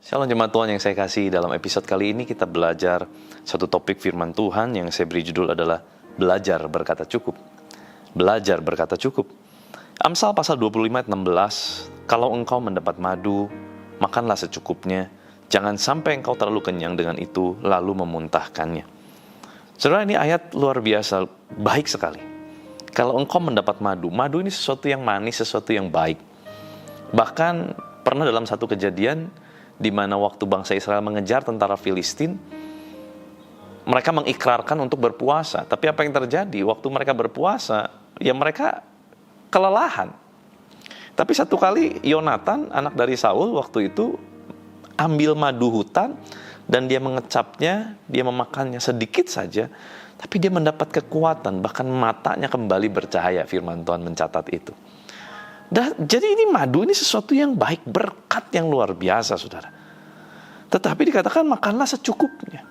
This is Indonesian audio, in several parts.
Shalom jemaat Tuhan yang saya kasih, dalam episode kali ini kita belajar satu topik firman Tuhan yang saya beri judul adalah Belajar Berkata Cukup. Belajar Berkata Cukup. Amsal pasal 25 ayat 16, kalau engkau mendapat madu, makanlah secukupnya, jangan sampai engkau terlalu kenyang dengan itu, lalu memuntahkannya. Saudara, ini ayat luar biasa, baik sekali. Kalau engkau mendapat madu, madu ini sesuatu yang manis, sesuatu yang baik. Bahkan pernah dalam satu kejadian, di mana waktu bangsa Israel mengejar tentara Filistin, mereka mengikrarkan untuk berpuasa. Tapi apa yang terjadi? Waktu mereka berpuasa, ya mereka kelelahan. Tapi satu kali Yonatan, anak dari Saul, waktu itu ambil madu hutan, dan dia mengecapnya, dia memakannya sedikit saja, tapi dia mendapat kekuatan, bahkan matanya kembali bercahaya. Firman Tuhan mencatat itu. Jadi ini madu ini sesuatu yang baik, berkat yang luar biasa, saudara. Tetapi dikatakan makanlah secukupnya.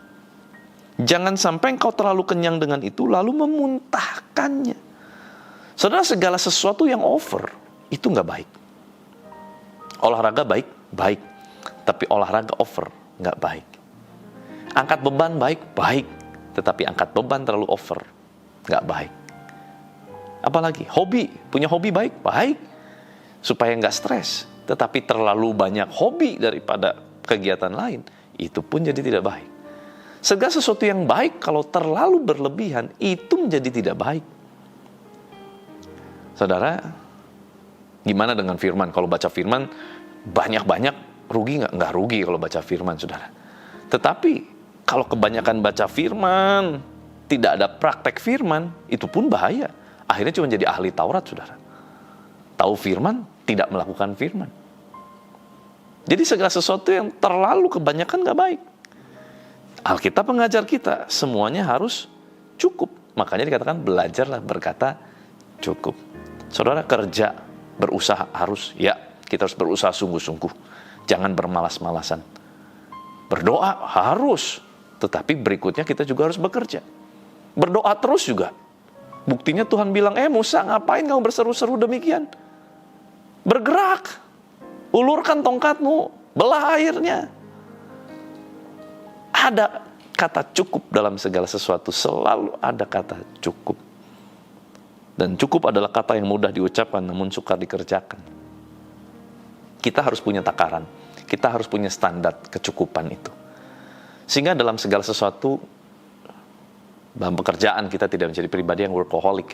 Jangan sampai engkau terlalu kenyang dengan itu, lalu memuntahkannya. Saudara, segala sesuatu yang over, itu nggak baik. Olahraga baik, baik. Tapi olahraga over, nggak baik. Angkat beban baik, baik. Tetapi angkat beban terlalu over, nggak baik. Apalagi hobi, punya hobi baik, baik. Supaya nggak stres, tetapi terlalu banyak hobi daripada kegiatan lain, itu pun jadi tidak baik. Segala sesuatu yang baik kalau terlalu berlebihan, itu menjadi tidak baik. Saudara, gimana dengan firman? Kalau baca firman, banyak-banyak, rugi nggak? Nggak rugi kalau baca firman, saudara. Tetapi, kalau kebanyakan baca firman, tidak ada praktek firman, itu pun bahaya. Akhirnya cuma jadi ahli Taurat, saudara. Tahu firman, tidak melakukan firman. Jadi segala sesuatu yang terlalu kebanyakan nggak baik. Alkitab mengajar kita, semuanya harus cukup. Makanya dikatakan belajarlah berkata cukup. Saudara, kerja, berusaha harus, ya kita harus berusaha sungguh-sungguh. Jangan bermalas-malasan. Berdoa harus, tetapi berikutnya kita juga harus bekerja. Berdoa terus juga. Buktinya Tuhan bilang, Musa, ngapain kamu berseru-seru demikian? Bergerak, ulurkan tongkatmu, belah airnya. Ada kata cukup dalam segala sesuatu, selalu ada kata cukup. Dan cukup adalah kata yang mudah diucapkan, namun sukar dikerjakan. Kita harus punya takaran, kita harus punya standar kecukupan itu. Sehingga dalam segala sesuatu, dalam pekerjaan kita tidak menjadi pribadi yang workaholic.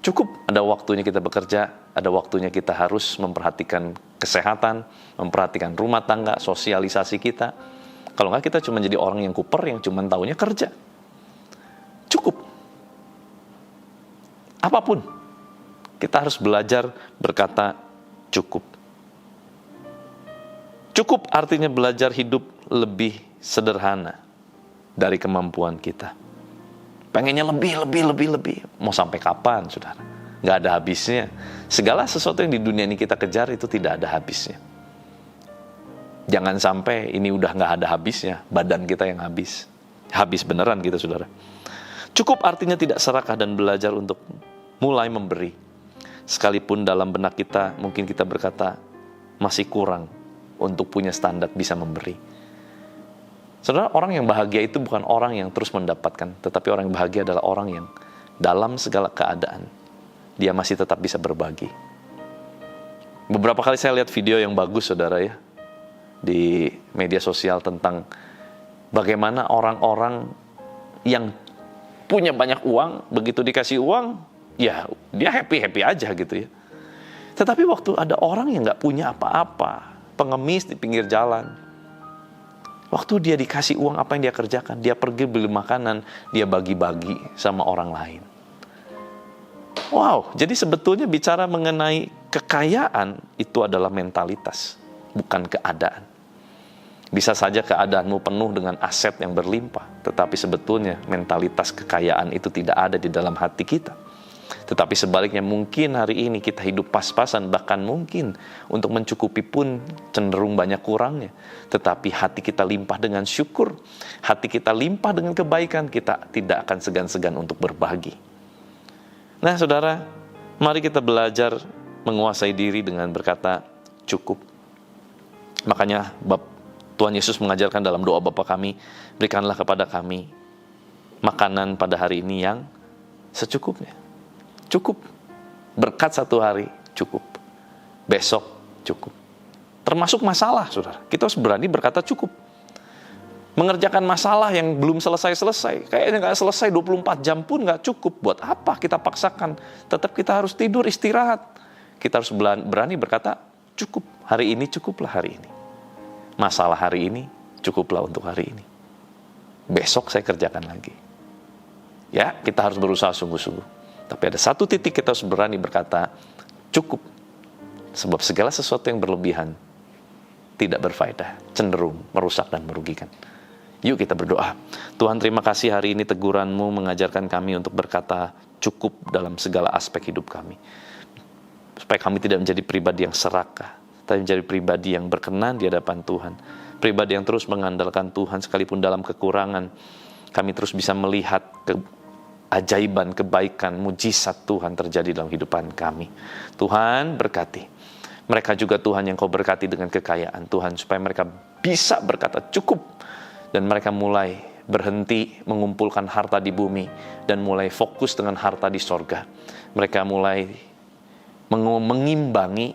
Cukup, ada waktunya kita bekerja, ada waktunya kita harus memperhatikan kesehatan, memperhatikan rumah tangga, sosialisasi kita. Kalau nggak, kita cuma jadi orang yang kuper, yang cuma taunya kerja. Cukup. Apapun, kita harus belajar berkata cukup. Cukup artinya belajar hidup lebih sederhana dari kemampuan kita. Pengennya lebih. Mau sampai kapan, saudara? Nggak ada habisnya. Segala sesuatu yang di dunia ini kita kejar itu tidak ada habisnya. Jangan sampai ini udah nggak ada habisnya, badan kita yang habis. Habis beneran gitu, saudara. Cukup artinya tidak serakah dan belajar untuk mulai memberi. Sekalipun dalam benak kita, mungkin kita berkata, masih kurang untuk punya standar bisa memberi. Saudara, orang yang bahagia itu bukan orang yang terus mendapatkan, tetapi orang yang bahagia adalah orang yang dalam segala keadaan, dia masih tetap bisa berbagi. Beberapa kali saya lihat video yang bagus, saudara ya, di media sosial tentang bagaimana orang-orang yang punya banyak uang, begitu dikasih uang, ya dia happy-happy aja gitu ya. Tetapi waktu ada orang yang nggak punya apa-apa, pengemis di pinggir jalan, waktu dia dikasih uang, apa yang dia kerjakan? Dia pergi beli makanan, dia bagi-bagi sama orang lain. Wow, jadi sebetulnya bicara mengenai kekayaan, itu adalah mentalitas, bukan keadaan. Bisa saja keadaanmu penuh dengan aset yang berlimpah, tetapi sebetulnya mentalitas kekayaan itu tidak ada di dalam hati kita. Tetapi sebaliknya, mungkin hari ini kita hidup pas-pasan, bahkan mungkin untuk mencukupi pun cenderung banyak kurangnya. Tetapi hati kita limpah dengan syukur, hati kita limpah dengan kebaikan, kita tidak akan segan-segan untuk berbagi. Nah, saudara, mari kita belajar menguasai diri dengan berkata cukup. Makanya Tuhan Yesus mengajarkan dalam doa Bapa kami, berikanlah kepada kami makanan pada hari ini yang secukupnya. Cukup. Berkat satu hari, cukup. Besok, cukup. Termasuk masalah, saudara. Kita harus berani berkata cukup. Mengerjakan masalah yang belum selesai-selesai. Kayaknya nggak selesai 24 jam pun nggak cukup. Buat apa kita paksakan? Tetap kita harus tidur, istirahat. Kita harus berani berkata, cukup. Hari ini cukuplah hari ini. Masalah hari ini, cukuplah untuk hari ini. Besok saya kerjakan lagi. Ya, kita harus berusaha sungguh-sungguh. Tapi ada satu titik kita harus berani berkata, cukup. Sebab segala sesuatu yang berlebihan tidak berfaedah, cenderung merusak dan merugikan. Yuk kita berdoa. Tuhan, terima kasih hari ini teguran-Mu mengajarkan kami untuk berkata cukup dalam segala aspek hidup kami. Supaya kami tidak menjadi pribadi yang serakah, tapi menjadi pribadi yang berkenan di hadapan Tuhan. Pribadi yang terus mengandalkan Tuhan sekalipun dalam kekurangan. Kami terus bisa melihat keajaiban, kebaikan, mujizat Tuhan terjadi dalam kehidupan kami. Tuhan berkati mereka juga, Tuhan, yang Kau berkati dengan kekayaan Tuhan, supaya mereka bisa berkata cukup. Dan mereka mulai berhenti mengumpulkan harta di bumi dan mulai fokus dengan harta di sorga. Mereka mulai mengimbangi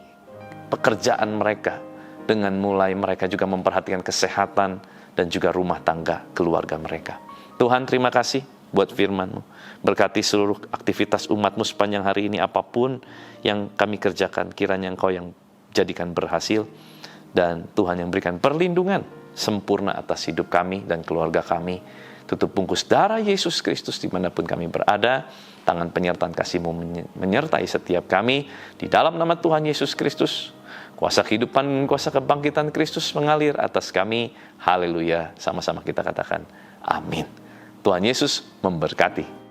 pekerjaan mereka dengan mulai mereka juga memperhatikan kesehatan dan juga rumah tangga keluarga mereka. Tuhan, terima kasih buat firman-Mu. Berkati seluruh aktivitas umat-Mu sepanjang hari ini, apapun yang kami kerjakan, kiranya Engkau yang jadikan berhasil. Dan Tuhan yang berikan perlindungan sempurna atas hidup kami dan keluarga kami. Tutup bungkus darah Yesus Kristus dimanapun kami berada. Tangan penyertaan kasih-Mu menyertai setiap kami. Di dalam nama Tuhan Yesus Kristus, kuasa kehidupan, kuasa kebangkitan Kristus mengalir atas kami. Haleluya. Sama-sama kita katakan amin. Tuhan Yesus memberkati.